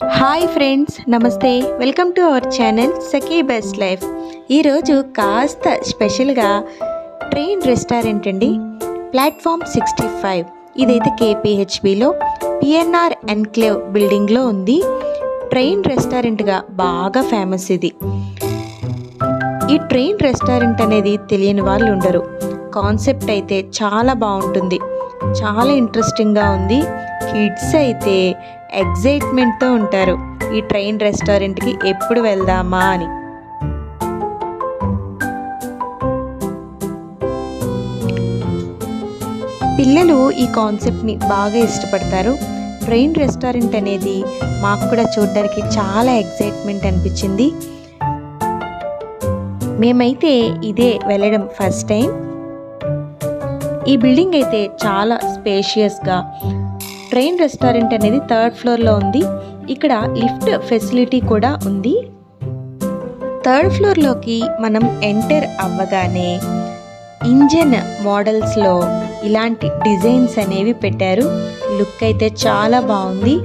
Hi friends, నమస్తే. Welcome to our channel Sakhi best life. ఈరోజు కాస్త స్పెషల్గా ట్రైన్ రెస్టారెంట్ అండి. ప్లాట్ఫామ్ 65. ఇదైతే కేపీహెచ్బిలో పిఎన్ఆర్ ఎన్క్లేవ్ బిల్డింగ్లో ఉంది. ట్రైన్ రెస్టారెంట్గా బాగా ఫేమస్ ఇది. ఈ ట్రైన్ రెస్టారెంట్ అనేది తెలియని వాళ్ళు ఉండరు. కాన్సెప్ట్ అయితే చాలా బాగుంటుంది, చాలా ఇంట్రెస్టింగ్గా ఉంది. కిడ్స్ అయితే ఎగ్జైట్మెంట్తో ఉంటారు ఈ ట్రైన్ రెస్టారెంట్కి ఎప్పుడు వెళ్దామా అని. పిల్లలు ఈ కాన్సెప్ట్ని బాగా ఇష్టపడతారు. ట్రైన్ రెస్టారెంట్ అనేది మాకు కూడా చూడడానికి చాలా ఎగ్జైట్మెంట్ అనిపించింది. మేమైతే ఇదే వెళ్ళడం ఫస్ట్ టైం. ఈ బిల్డింగ్ అయితే చాలా స్పేషియస్గా, ట్రైన్ రెస్టారెంట్ అనేది 3rd ఫ్లోర్లో ఉంది. ఇక్కడ లిఫ్ట్ ఫెసిలిటీ కూడా ఉంది. 3rd ఫ్లోర్లోకి మనం ఎంటర్ అవ్వగానే ఇంజన్ మోడల్స్లో ఇలాంటి డిజైన్స్ అనేవి పెట్టారు. లుక్ అయితే చాలా బాగుంది.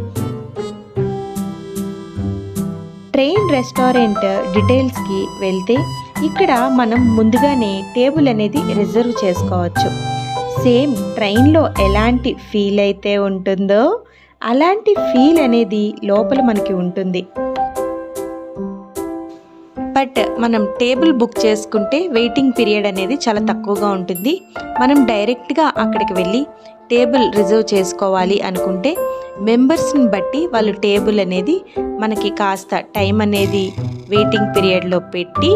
ట్రైన్ రెస్టారెంట్ డీటెయిల్స్కి వెళ్తే ఇక్కడ మనం ముందుగానే టేబుల్ అనేది రిజర్వ్ చేసుకోవచ్చు. సేమ్ ట్రైన్లో ఎలాంటి ఫీల్ అయితే ఉంటుందో అలాంటి ఫీల్ అనేది లోపల మనకి ఉంటుంది. బట్ మనం టేబుల్ బుక్ చేసుకుంటే వెయిటింగ్ పీరియడ్ అనేది చాలా తక్కువగా ఉంటుంది. మనం డైరెక్ట్గా అక్కడికి వెళ్ళి టేబుల్ రిజర్వ్ చేసుకోవాలి అనుకుంటే మెంబర్స్ని బట్టి వాళ్ళు టేబుల్ అనేది మనకి కాస్త టైం అనేది వెయిటింగ్ పీరియడ్లో పెట్టి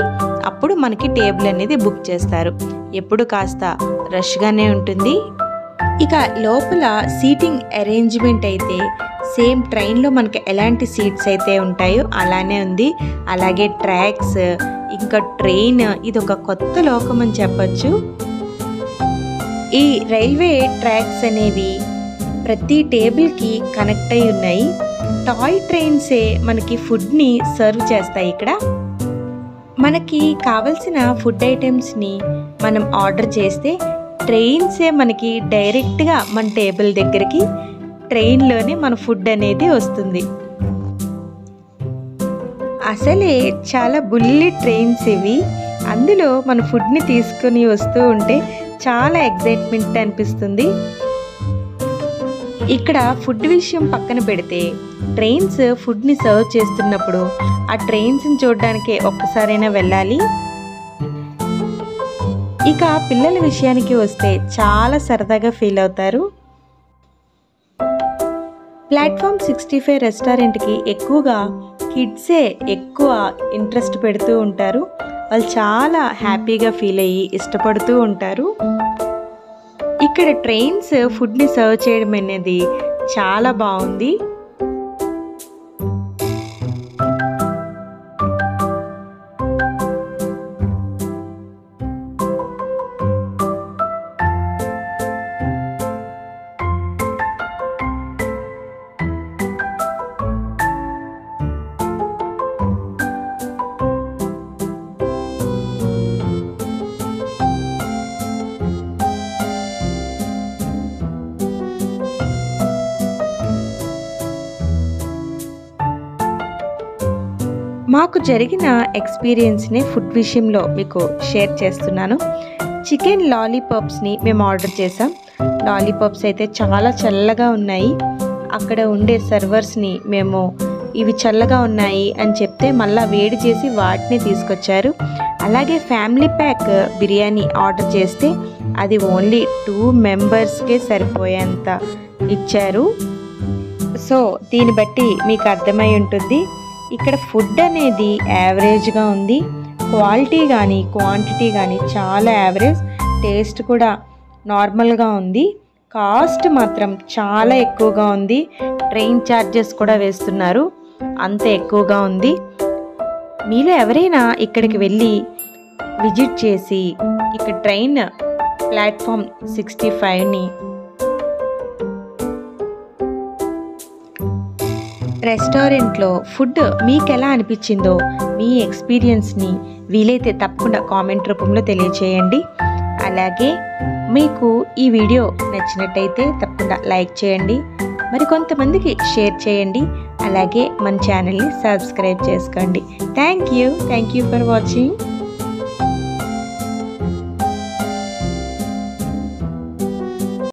అప్పుడు మనకి టేబుల్ అనేది బుక్ చేస్తారు. ఎప్పుడు కాస్త రష్గానే ఉంటుంది. ఇక లోపల సీటింగ్ అరేంజ్మెంట్ అయితే సేమ్ ట్రైన్లో మనకి ఎలాంటి సీట్స్ అయితే ఉంటాయో అలానే ఉంది. అలాగే ట్రాక్స్, ఇంకా ట్రైన్ ఇది ఒక కొత్త లోకం అని చెప్పచ్చు. ఈ రైల్వే ట్రాక్స్ అనేవి ప్రతి టేబుల్కి కనెక్ట్ అయి ఉన్నాయి. టాయ్ ట్రైన్సే మనకి ఫుడ్ని సర్వ్ చేస్తాయి. ఇక్కడ మనకి కావలసిన ఫుడ్ ఐటమ్స్ని మనం ఆర్డర్ చేస్తే ట్రైన్సే మనకి డైరెక్ట్గా మన టేబుల్ దగ్గరికి ట్రైన్లోనే మన ఫుడ్ అనేది వస్తుంది. అసలే చాలా బుల్లి ట్రైన్స్ ఇవి. అందులో మన ఫుడ్ని తీసుకొని వస్తూ ఉంటే చాలా ఎగ్జైట్మెంట్ అనిపిస్తుంది. ఇక్కడ ఫుడ్ విషయం పక్కన పెడితే ట్రైన్స్ ఫుడ్ని సర్వ్ చేస్తున్నప్పుడు ఆ ట్రైన్స్ని చూడడానికి ఒక్కసారైనా వెళ్ళాలి. ఇక పిల్లల విషయానికి వస్తే చాలా సరదాగా ఫీల్ అవుతారు. ప్లాట్ఫామ్ 65 రెస్టారెంట్కి ఎక్కువగా కిడ్సే ఎక్కువ ఇంట్రెస్ట్ పెడుతూ ఉంటారు. వాళ్ళు చాలా హ్యాపీగా ఫీల్ అయ్యి ఇష్టపడుతూ ఉంటారు. ఇక్కడ ట్రైన్స్ ఫుడ్ని సర్వ్ చేయడం అనేది చాలా బాగుంది. మాకు జరిగిన ఎక్స్పీరియన్స్ని ఫుడ్ విషయంలో మీకు షేర్ చేస్తున్నాను. చికెన్ లాలీపాప్స్ని మేము ఆర్డర్ చేసాం. లాలీపాప్స్ అయితే చాలా చల్లగా ఉన్నాయి. అక్కడ ఉండే సర్వర్స్ని మేము ఇవి చల్లగా ఉన్నాయి అని చెప్తే మళ్ళీ వేడి చేసి వాటిని తీసుకొచ్చారు. అలాగే ఫ్యామిలీ ప్యాక్ బిర్యానీ ఆర్డర్ చేస్తే అది ఓన్లీ 2 మెంబర్స్కే సరిపోయేంత ఇచ్చారు. సో దీన్ని బట్టి మీకు అర్థమై ఉంటుంది ఇక్కడ ఫుడ్ అనేది యావరేజ్గా ఉంది. క్వాలిటీ కానీ క్వాంటిటీ కానీ చాలా యావరేజ్. టేస్ట్ కూడా నార్మల్గా ఉంది. కాస్ట్ మాత్రం చాలా ఎక్కువగా ఉంది. ట్రైన్ ఛార్జెస్ కూడా వేస్తున్నారు, అంత ఎక్కువగా ఉంది. మీలో ఎవరైనా ఇక్కడికి వెళ్ళి విజిట్ చేసి ఇక్కడ ట్రైన్ ప్లాట్ఫామ్ 65ని రెస్టారెంట్లో ఫుడ్ మీకు ఎలా అనిపించిందో మీ ఎక్స్పీరియన్స్ని వీలైతే తప్పకుండా కామెంట్ రూపంలో తెలియచేయండి. అలాగే మీకు ఈ వీడియో నచ్చినట్టయితే తప్పకుండా లైక్ చేయండి, మరి కొంతమందికి షేర్ చేయండి. అలాగే మన ఛానల్ని సబ్స్క్రైబ్ చేసుకోండి. Thank you for watching.